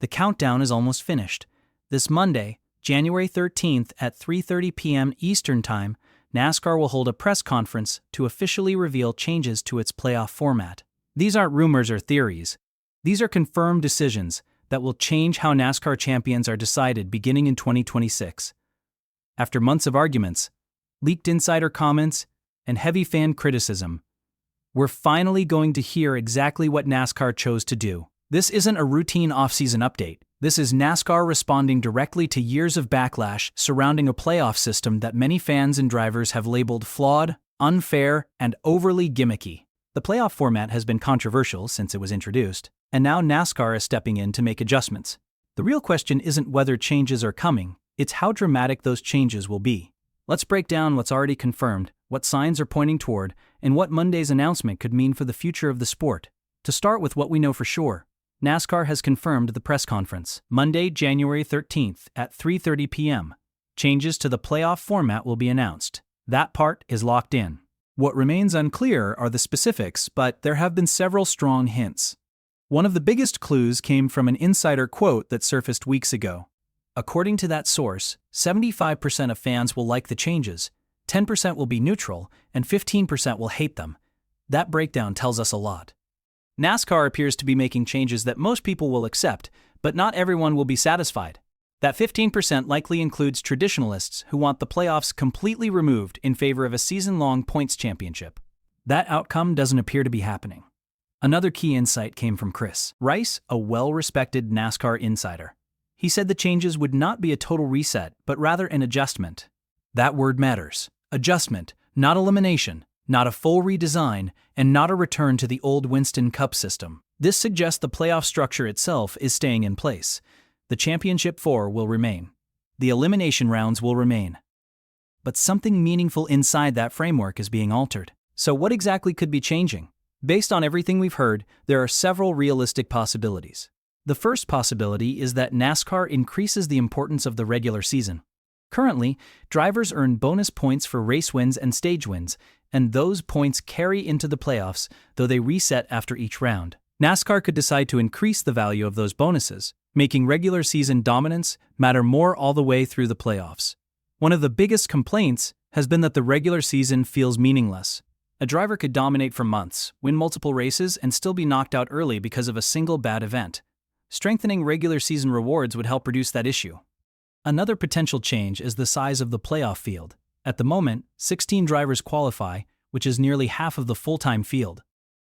The countdown is almost finished. This Monday, January 13th at 3:30 p.m. Eastern Time, NASCAR will hold a press conference to officially reveal changes to its playoff format. These aren't rumors or theories. These are confirmed decisions that will change how NASCAR champions are decided beginning in 2026. After months of arguments, leaked insider comments, and heavy fan criticism, we're finally going to hear exactly what NASCAR chose to do. This isn't a routine off-season update. This is NASCAR responding directly to years of backlash surrounding a playoff system that many fans and drivers have labeled flawed, unfair, and overly gimmicky. The playoff format has been controversial since it was introduced, and now NASCAR is stepping in to make adjustments. The real question isn't whether changes are coming, it's how dramatic those changes will be. Let's break down what's already confirmed, what signs are pointing toward, and what Monday's announcement could mean for the future of the sport. To start with what we know for sure, NASCAR has confirmed the press conference, Monday, January 13th at 3:30 p.m. Changes to the playoff format will be announced. That part is locked in. What remains unclear are the specifics, but there have been several strong hints. One of the biggest clues came from an insider quote that surfaced weeks ago. According to that source, 75% of fans will like the changes, 10% will be neutral, and 15% will hate them. That breakdown tells us a lot. NASCAR appears to be making changes that most people will accept, but not everyone will be satisfied. That 15% likely includes traditionalists who want the playoffs completely removed in favor of a season-long points championship. That outcome doesn't appear to be happening. Another key insight came from Chris Rice, a well-respected NASCAR insider. He said the changes would not be a total reset, but rather an adjustment. That word matters. Adjustment, not elimination, not a full redesign, and not a return to the old Winston Cup system. This suggests the playoff structure itself is staying in place. The championship four will remain. The elimination rounds will remain. But something meaningful inside that framework is being altered. So what exactly could be changing? Based on everything we've heard, there are several realistic possibilities. The first possibility is that NASCAR increases the importance of the regular season. Currently, drivers earn bonus points for race wins and stage wins, and those points carry into the playoffs, though they reset after each round. NASCAR could decide to increase the value of those bonuses, making regular season dominance matter more all the way through the playoffs. One of the biggest complaints has been that the regular season feels meaningless. A driver could dominate for months, win multiple races, and still be knocked out early because of a single bad event. Strengthening regular season rewards would help reduce that issue. Another potential change is the size of the playoff field. At the moment, 16 drivers qualify, which is nearly half of the full-time field.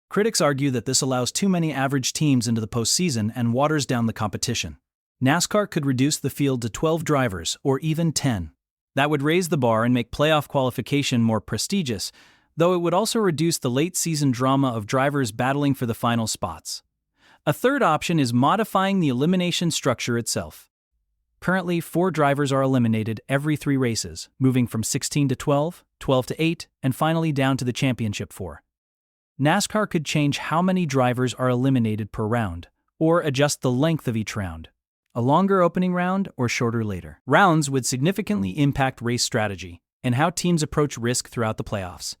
Critics argue that this allows too many average teams into the postseason and waters down the competition. NASCAR could reduce the field to 12 drivers, or even 10. That would raise the bar and make playoff qualification more prestigious, though it would also reduce the late-season drama of drivers battling for the final spots. A third option is modifying the elimination structure itself. Currently, 4 drivers are eliminated every 3 races, moving from 16 to 12, 12 to 8, and finally down to the championship 4. NASCAR could change how many drivers are eliminated per round, or adjust the length of each round. A longer opening round or shorter later. Rounds would significantly impact race strategy and how teams approach risk throughout the playoffs.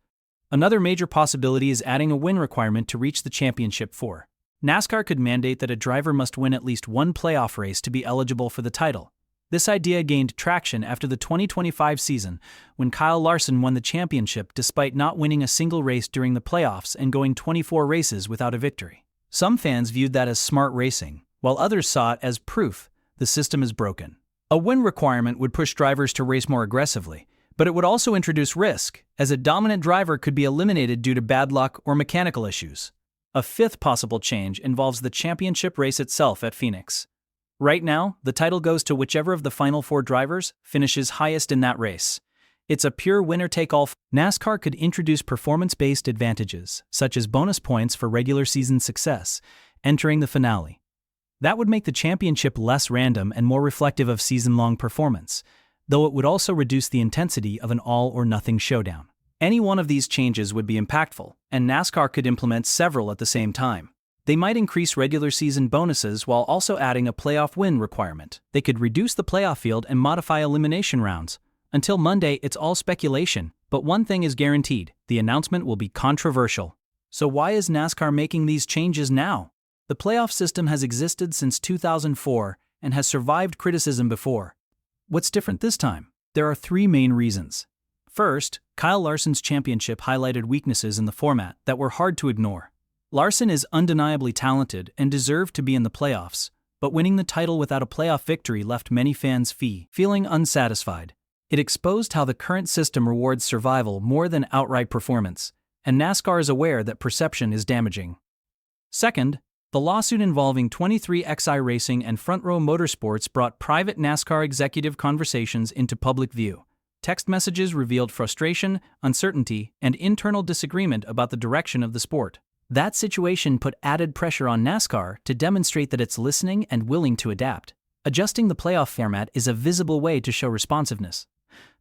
Another major possibility is adding a win requirement to reach the championship 4. NASCAR could mandate that a driver must win at least one playoff race to be eligible for the title. This idea gained traction after the 2025 season, when Kyle Larson won the championship despite not winning a single race during the playoffs and going 24 races without a victory. Some fans viewed that as smart racing, while others saw it as proof the system is broken. A win requirement would push drivers to race more aggressively, but it would also introduce risk, as a dominant driver could be eliminated due to bad luck or mechanical issues. A fifth possible change involves the championship race itself at Phoenix. Right now, the title goes to whichever of the final 4 drivers finishes highest in that race. It's a pure winner-take-all. NASCAR could introduce performance-based advantages, such as bonus points for regular season success, entering the finale. That would make the championship less random and more reflective of season-long performance, though it would also reduce the intensity of an all-or-nothing showdown. Any one of these changes would be impactful, and NASCAR could implement several at the same time. They might increase regular season bonuses while also adding a playoff win requirement. They could reduce the playoff field and modify elimination rounds. Until Monday, it's all speculation, but one thing is guaranteed: the announcement will be controversial. So why is NASCAR making these changes now? The playoff system has existed since 2004 and has survived criticism before. What's different this time? There are three main reasons. First, Kyle Larson's championship highlighted weaknesses in the format that were hard to ignore. Larson is undeniably talented and deserved to be in the playoffs, but winning the title without a playoff victory left many fans feeling unsatisfied. It exposed how the current system rewards survival more than outright performance, and NASCAR is aware that perception is damaging. Second, the lawsuit involving 23XI Racing and Front Row Motorsports brought private NASCAR executive conversations into public view. Text messages revealed frustration, uncertainty, and internal disagreement about the direction of the sport. That situation put added pressure on NASCAR to demonstrate that it's listening and willing to adapt. Adjusting the playoff format is a visible way to show responsiveness.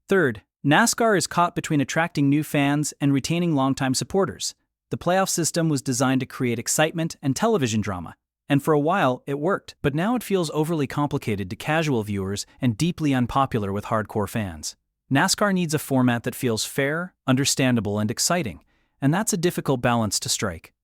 Third, NASCAR is caught between attracting new fans and retaining longtime supporters. The playoff system was designed to create excitement and television drama, and for a while it worked, but now it feels overly complicated to casual viewers and deeply unpopular with hardcore fans. NASCAR needs a format that feels fair, understandable, and exciting, and that's a difficult balance to strike.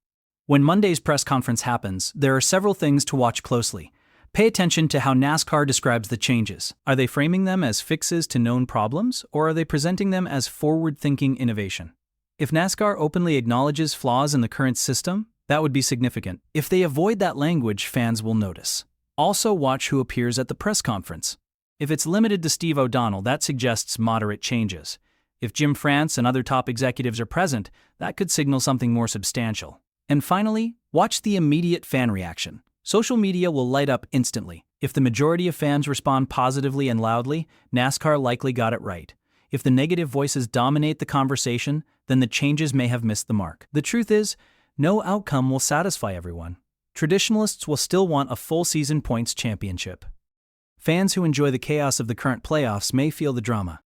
When Monday's press conference happens, there are several things to watch closely. Pay attention to how NASCAR describes the changes. Are they framing them as fixes to known problems, or are they presenting them as forward-thinking innovation? If NASCAR openly acknowledges flaws in the current system, that would be significant. If they avoid that language, fans will notice. Also watch who appears at the press conference. If it's limited to Steve O'Donnell, that suggests moderate changes. If Jim France and other top executives are present, that could signal something more substantial. And finally, watch the immediate fan reaction. Social media will light up instantly. If the majority of fans respond positively and loudly, NASCAR likely got it right. If the negative voices dominate the conversation, then the changes may have missed the mark. The truth is, no outcome will satisfy everyone. Traditionalists will still want a full season points championship. Fans who enjoy the chaos of the current playoffs may feel the drama.